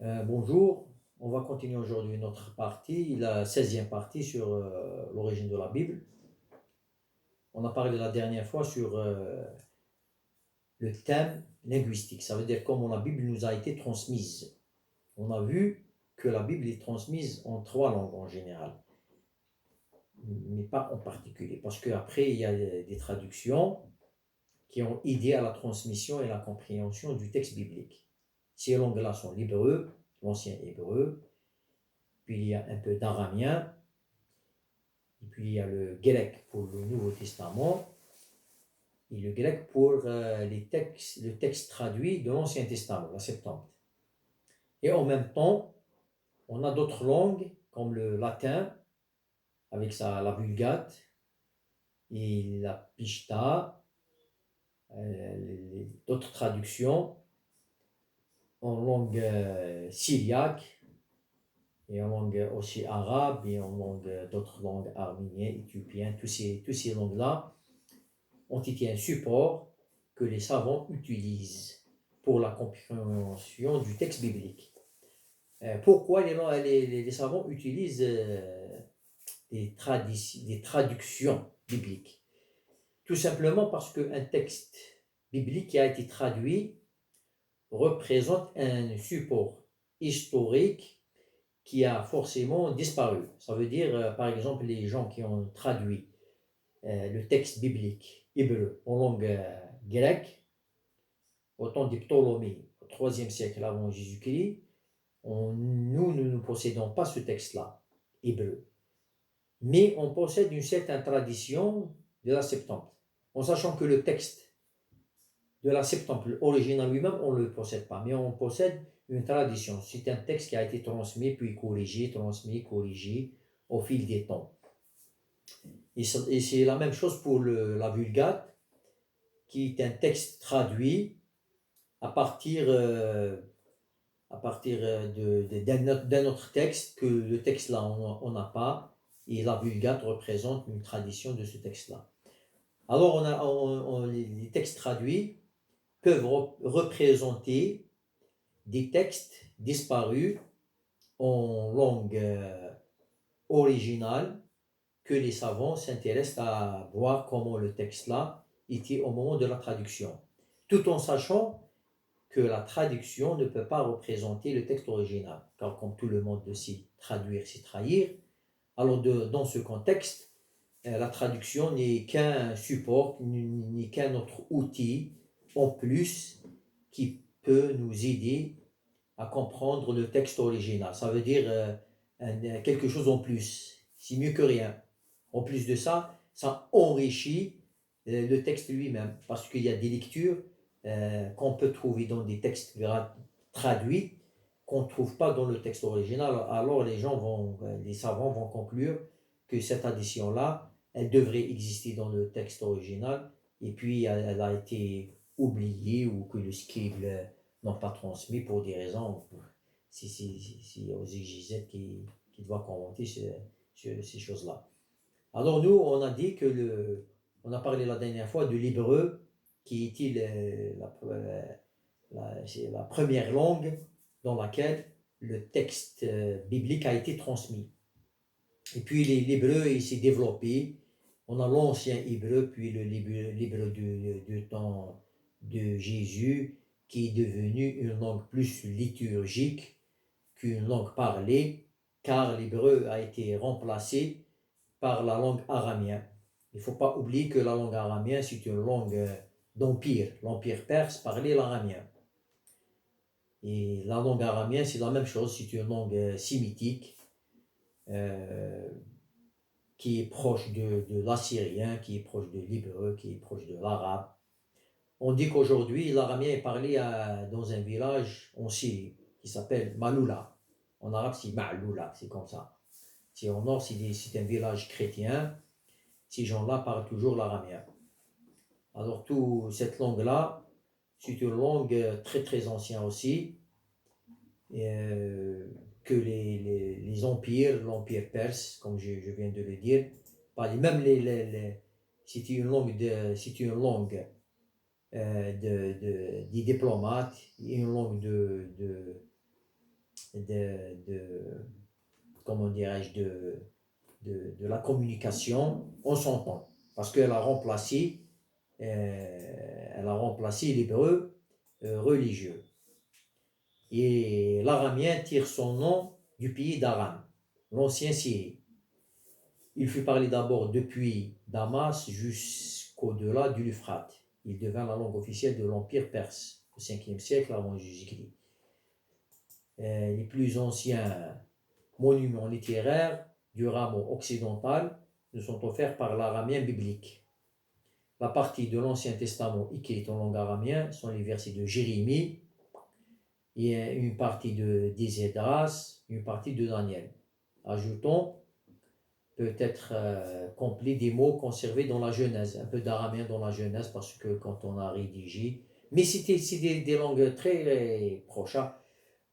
Bonjour, on va continuer aujourd'hui notre partie, la 16e partie sur l'origine de la Bible. On a parlé la dernière fois sur le thème linguistique, ça veut dire comment la Bible nous a été transmise. On a vu que la Bible est transmise en trois langues en général, mais pas en particulier, parce qu'après il y a des traductions qui ont aidé à la transmission et la compréhension du texte biblique. Ces langues-là sont l'hébreu, l'ancien hébreu, puis il y a un peu d'araméen, et puis il y a le grec pour le Nouveau Testament et le grec pour le texte traduit de l'Ancien Testament, la Septante. Et en même temps, on a d'autres langues comme le latin avec la Vulgate et la Pishta, d'autres traductions en langue syriaque et en langue aussi arabe et en langue d'autres langues arméniennes, éthiopiennes, tous ces langues-là ont été un support que les savants utilisent pour la compréhension du texte biblique. Pourquoi les savants utilisent des traductions bibliques? Tout simplement parce qu'un texte biblique qui a été traduit représente un support historique qui a forcément disparu. Ça veut dire, par exemple, les gens qui ont traduit le texte biblique hébreu en langue grecque, au temps des Ptolémées, au IIIe siècle avant Jésus-Christ, nous ne possédons pas ce texte-là, hébreu. Mais on possède une certaine tradition de la Septante, en sachant que le texte de la Septante, l'original lui-même, on ne le possède pas, mais on possède une tradition. C'est un texte qui a été transmis, puis corrigé au fil des temps. Et c'est la même chose pour la Vulgate, qui est un texte traduit à partir d'un autre texte que le texte là on n'a pas, et la Vulgate représente une tradition de ce texte-là. Alors les textes traduits peuvent représenter des textes disparus en langue originale que les savants s'intéressent à voir comment le texte-là était au moment de la traduction, tout en sachant que la traduction ne peut pas représenter le texte original, car comme tout le monde le sait, traduire c'est trahir. Alors dans ce contexte, la traduction n'est qu'un support, n'est qu'un autre outil en plus qui peut nous aider à comprendre le texte original. Ça veut dire quelque chose en plus, c'est mieux que rien. En plus de ça, ça enrichit le texte lui-même, parce qu'il y a des lectures qu'on peut trouver dans des textes traduits qu'on ne trouve pas dans le texte original. Alors les savants vont conclure que cette addition-là, elle devrait exister dans le texte original, et puis elle a été oubliée ou que le scribe n'ont pas transmis pour des raisons. C'est aux exégètes qui doivent commenter ces choses-là. Alors nous, on a dit que on a parlé la dernière fois de l'hébreu, qui était la première langue dans laquelle le texte biblique a été transmis. Et puis l'hébreu, il s'est développé. On a l'ancien hébreu, puis l'hébreu du temps de Jésus, qui est devenu une langue plus liturgique qu'une langue parlée, car l'hébreu a été remplacé par la langue araméenne. Il ne faut pas oublier que la langue araméenne, c'est une langue d'empire. L'empire perse parlait l'aramien. Et la langue araméenne, c'est la même chose, c'est une langue sémitique euh, qui est proche de l'assyrien, qui est proche de l'hébreu, qui est proche de l'arabe. On dit qu'aujourd'hui, l'aramien est parlé dans un village en Syrie qui s'appelle Maloula. En arabe, c'est Ma'loula, c'est comme ça. C'est au nord, c'est un village chrétien. Ces gens-là parlent toujours l'araméen. Alors, cette langue-là, c'est une langue très très ancienne aussi, que les empires, l'empire perse, comme je viens de le dire, parlaient même c'est une langue, des diplomates, une langue comment dirais-je, de la communication, on s'entend. Parce elle a remplacé l'hébreu religieux. Et l'aramien tire son nom du pays d'Aram, l'ancien Syrie. Il fut parlé d'abord depuis Damas jusqu'au-delà du l'Euphrate. Il devint la langue officielle de l'Empire perse au 5e siècle avant Jésus-Christ. Les plus anciens monuments littéraires du rameau occidental nous sont offerts par l'aramien biblique. La partie de l'Ancien Testament écrite en langue araméenne sont les versets de Jérémie, et une partie d'Esdras, une partie de Daniel. Ajoutons peut-être complet des mots conservés dans la Genèse, un peu d'araméen dans la Genèse, parce que quand on a rédigé, mais c'est des langues très proches. Hein.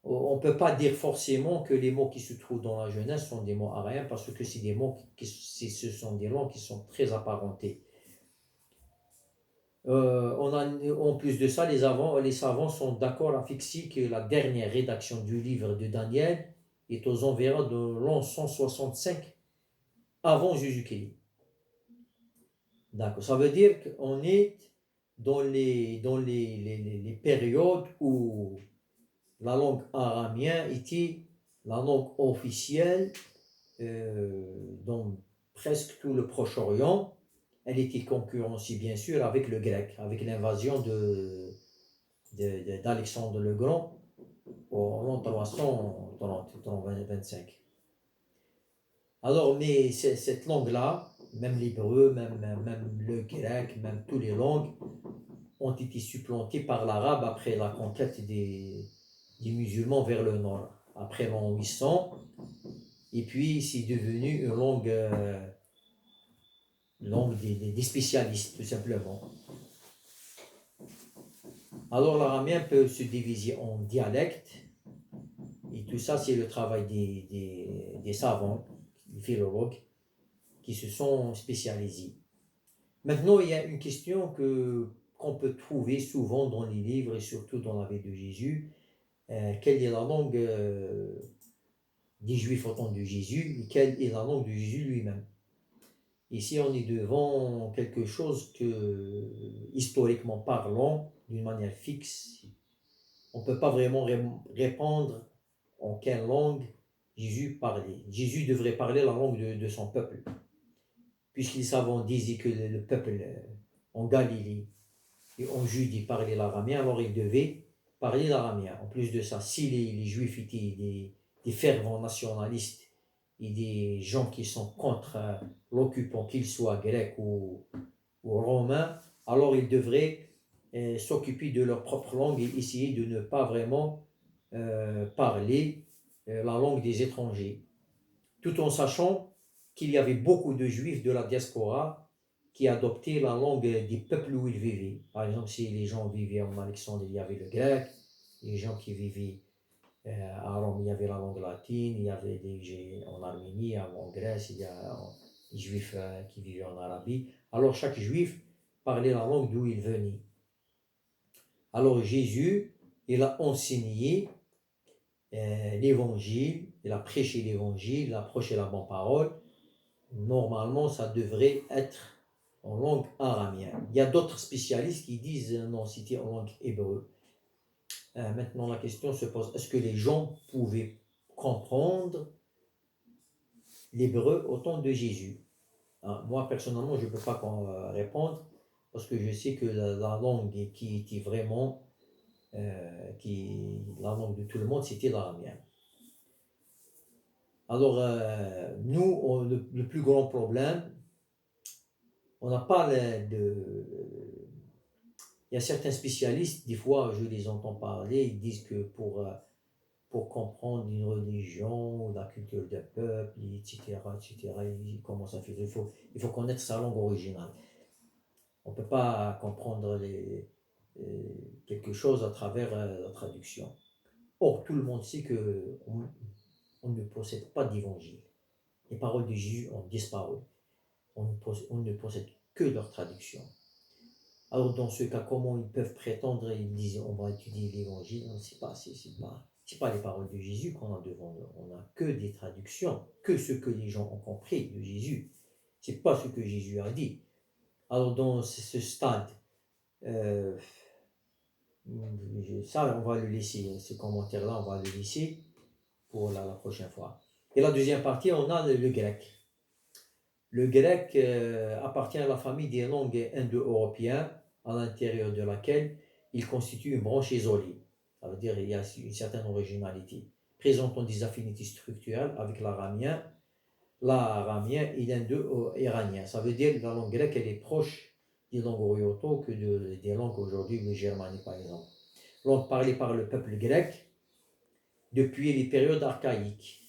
On ne peut pas dire forcément que les mots qui se trouvent dans la Genèse sont des mots araméens, parce que c'est des mots ce sont des langues qui sont très apparentées. En plus de ça, les savants sont d'accord à fixer que la dernière rédaction du livre de Daniel est aux environs de l'an 165 avant Jésus-Christ. D'accord. Ça veut dire qu'on est dans les périodes où la langue araméenne était la langue officielle dans presque tout le Proche-Orient. Elle était concurrencée bien sûr avec le grec, avec l'invasion d'Alexandre le Grand en l'an 325. Alors, mais cette langue-là, même l'hébreu, même le grec, même toutes les langues, ont été supplantées par l'arabe après la conquête des musulmans vers le nord, après l'an 800. Et puis, c'est devenu une langue des spécialistes, tout simplement. Alors, l'araméen peut se diviser en dialectes, et tout ça, c'est le travail des savants, des philologues, qui se sont spécialisés. Maintenant, il y a une question qu'on peut trouver souvent dans les livres, et surtout dans la vie de Jésus. Quelle est la langue des Juifs au temps de Jésus, et quelle est la langue de Jésus lui-même? Ici, on est devant quelque chose que, historiquement parlant, d'une manière fixe, on ne peut pas vraiment répondre en quelle langue Jésus parlait. Jésus devrait parler la langue de son peuple, puisqu'ils savants disaient que le peuple en Galilée et en Judée parlait l'araméen, alors il devait parler l'araméen. En plus de ça, si les Juifs étaient des fervents nationalistes et des gens qui sont contre l'occupant, qu'il soit grec ou romain, alors ils devraient s'occuper de leur propre langue et essayer de ne pas vraiment parler la langue des étrangers, tout en sachant qu'il y avait beaucoup de Juifs de la diaspora qui adoptaient la langue des peuples où ils vivaient. Par exemple, si les gens vivaient en Alexandrie, il y avait le grec, les gens qui vivaient à Rome, il y avait la langue latine, il y avait en Arménie, en Grèce, il y a des Juifs qui vivaient en Arabie. Alors chaque Juif parlait la langue d'où il venait. Alors Jésus, il a enseigné l'évangile, il a prêché l'évangile, il a prêché la bonne parole. Normalement, ça devrait être en langue araméenne. Il y a d'autres spécialistes qui disent non, c'était en langue hébreu. Maintenant, la question se pose, est-ce que les gens pouvaient comprendre l'hébreu au temps de Jésus? Moi, personnellement, je ne peux pas répondre, parce que je sais que la langue qui était vraiment la langue de tout le monde, c'était l'araméen. Alors, nous, le plus grand problème, on n'a pas il y a certains spécialistes, des fois, je les entends parler, ils disent que pour comprendre une religion, la culture d'un peuple, etc., ils commencent à faire, il faut connaître sa langue originale. On ne peut pas comprendre quelque chose à travers la traduction. Or, tout le monde sait qu'on ne possède pas d'évangile. Les paroles de Jésus ont disparu. On ne possède que leur traduction. Alors, dans ce cas, comment ils peuvent prétendre, ils disent, on va étudier l'évangile? Non, c'est pas les paroles de Jésus qu'on a devant nous. On n'a que des traductions, que ce que les gens ont compris de Jésus. C'est pas ce que Jésus a dit. Alors, dans ce stade, euh, ça, on va le laisser, ce commentaire-là, on va le laisser pour la prochaine fois. Et la deuxième partie, on a le grec. Le grec appartient à la famille des langues indo-européennes, à l'intérieur de laquelle il constitue une branche isolée. Ça veut dire qu'il y a une certaine originalité, présentant des affinités structurelles avec l'aramien et l'indo-iranien. Ça veut dire que la langue grecque, elle est proche des langues orientaux que des langues aujourd'hui, le germanique par exemple. Langue parlée par le peuple grec depuis les périodes archaïques.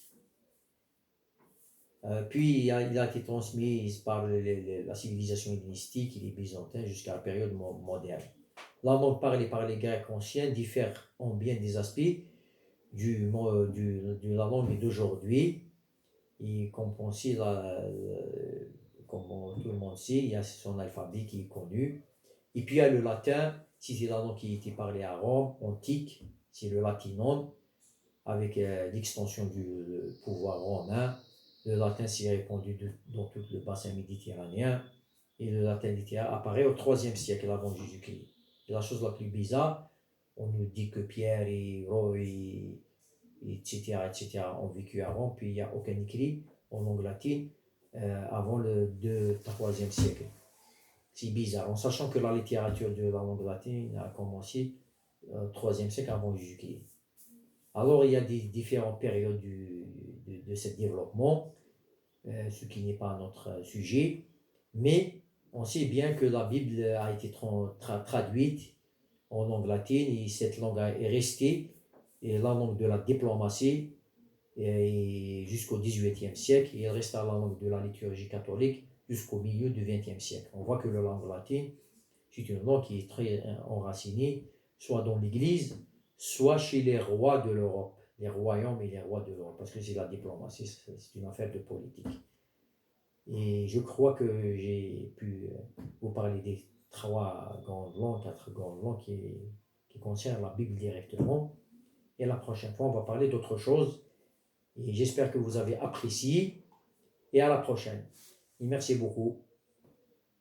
Puis il a été transmise par la civilisation hellénistique et les Byzantins jusqu'à la période moderne. La langue parlée par les Grecs anciens diffère en bien des aspects de la langue d'aujourd'hui. Et comme on sait, comme tout le monde sait, il y a son alphabet qui est connu. Et puis il y a le latin, si c'est la langue qui était parlée à Rome, antique, c'est le latinum, avec l'extension du pouvoir romain. Le latin s'est répandu dans tout le bassin méditerranéen et le latin littéraire apparaît au IIIe siècle avant Jésus-Christ. Et la chose la plus bizarre, on nous dit que Pierre et Roy, etc., ont vécu à Rome, puis il n'y a aucun écrit en langue latine avant le IIIe siècle. C'est bizarre, en sachant que la littérature de la langue latine a commencé au IIIe siècle avant Jésus-Christ. Alors, il y a des différentes périodes de ce développement, ce qui n'est pas notre sujet, mais on sait bien que la Bible a été traduite en langue latine et cette langue est restée et la langue de la diplomatie et jusqu'au XVIIIe siècle et elle resta la langue de la liturgie catholique jusqu'au milieu du XXe siècle. On voit que la langue latine, c'est une langue qui est très enracinée, soit dans l'Église, soit chez les rois de l'Europe, les royaumes et les rois de l'Europe, parce que c'est la diplomatie, c'est une affaire de politique. Et je crois que j'ai pu vous parler des 3 grandes langues, 4 grandes langues qui concernent la Bible directement. Et la prochaine fois, on va parler d'autre chose. Et j'espère que vous avez apprécié. Et à la prochaine. Et merci beaucoup.